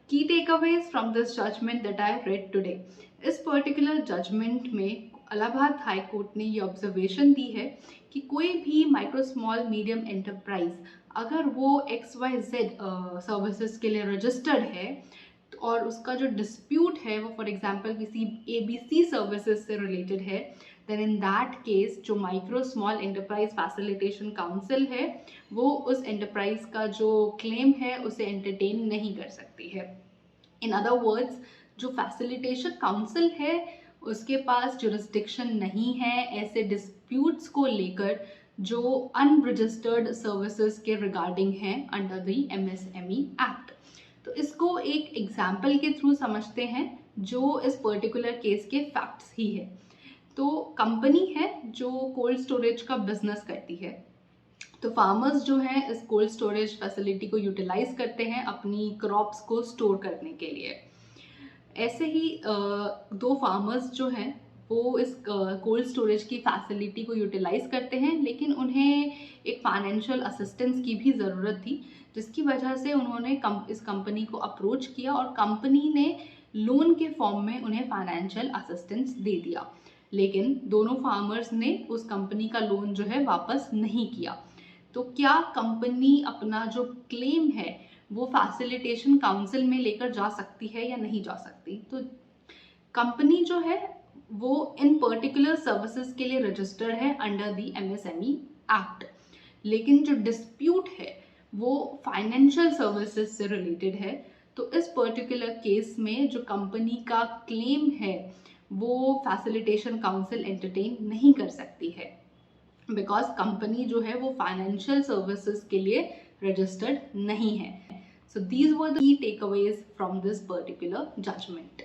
Key takeaways from this judgment that I read today. इस particular judgement में Allahabad high court ने ये observation दी है कि कोई भी माइक्रो स्मॉल मीडियम एंटरप्राइज अगर वो XYZ सर्विसेज के लिए रजिस्टर्ड है और उसका जो डिस्प्यूट है वो फॉर एग्जांपल किसी ABC सर्विसेज से रिलेटेड है, देन इन दैट केस जो micro small enterprise facilitation council है वो उस एंटरप्राइज का जो क्लेम है उसे एंटरटेन नहीं कर सकती है। इन अदर वर्ड्स, जो फैसिलिटेशन काउंसिल है उसके पास जुरिस्डिक्शन नहीं है ऐसे डिस्प्यूट्स को लेकर जो अनरजिस्टर्ड सर्विसेज के रिगार्डिंग हैं अंडर द MSME एक्ट। तो इसको एक एग्जाम्पल के थ्रू समझते हैं जो इस पर्टिकुलर केस के फैक्ट्स ही है। तो कंपनी है जो कोल्ड स्टोरेज का बिजनेस करती है, तो फार्मर्स जो हैं इस कोल्ड स्टोरेज फैसिलिटी को यूटिलाइज करते हैं अपनी क्रॉप्स को स्टोर करने के लिए। ऐसे ही दो फार्मर्स जो हैं वो इस कोल्ड स्टोरेज की फैसिलिटी को यूटिलाइज करते हैं, लेकिन उन्हें एक फाइनेंशियल असिस्टेंस की भी ज़रूरत थी, जिसकी वजह से उन्होंने इस कंपनी को अप्रोच किया और कंपनी ने लोन के फॉर्म में उन्हें फाइनेंशियल असिस्टेंस दे दिया। लेकिन दोनों फार्मर्स ने उस कंपनी का लोन जो है वापस नहीं किया। तो क्या कंपनी अपना जो क्लेम है वो फैसिलिटेशन काउंसिल में लेकर जा सकती है या नहीं जा सकती? तो कंपनी जो है वो इन पर्टिकुलर सर्विसेज के लिए रजिस्टर्ड है अंडर द MSME एक्ट, लेकिन जो डिस्प्यूट है वो फाइनेंशियल सर्विसेज से रिलेटेड है। तो इस पर्टिकुलर केस में जो कंपनी का क्लेम है वो फैसिलिटेशन काउंसिल एंटरटेन नहीं कर सकती है, बिकॉज कंपनी जो है वो फाइनेंशियल सर्विसेज के लिए रजिस्टर्ड नहीं है। So these were the key takeaways from this particular judgment.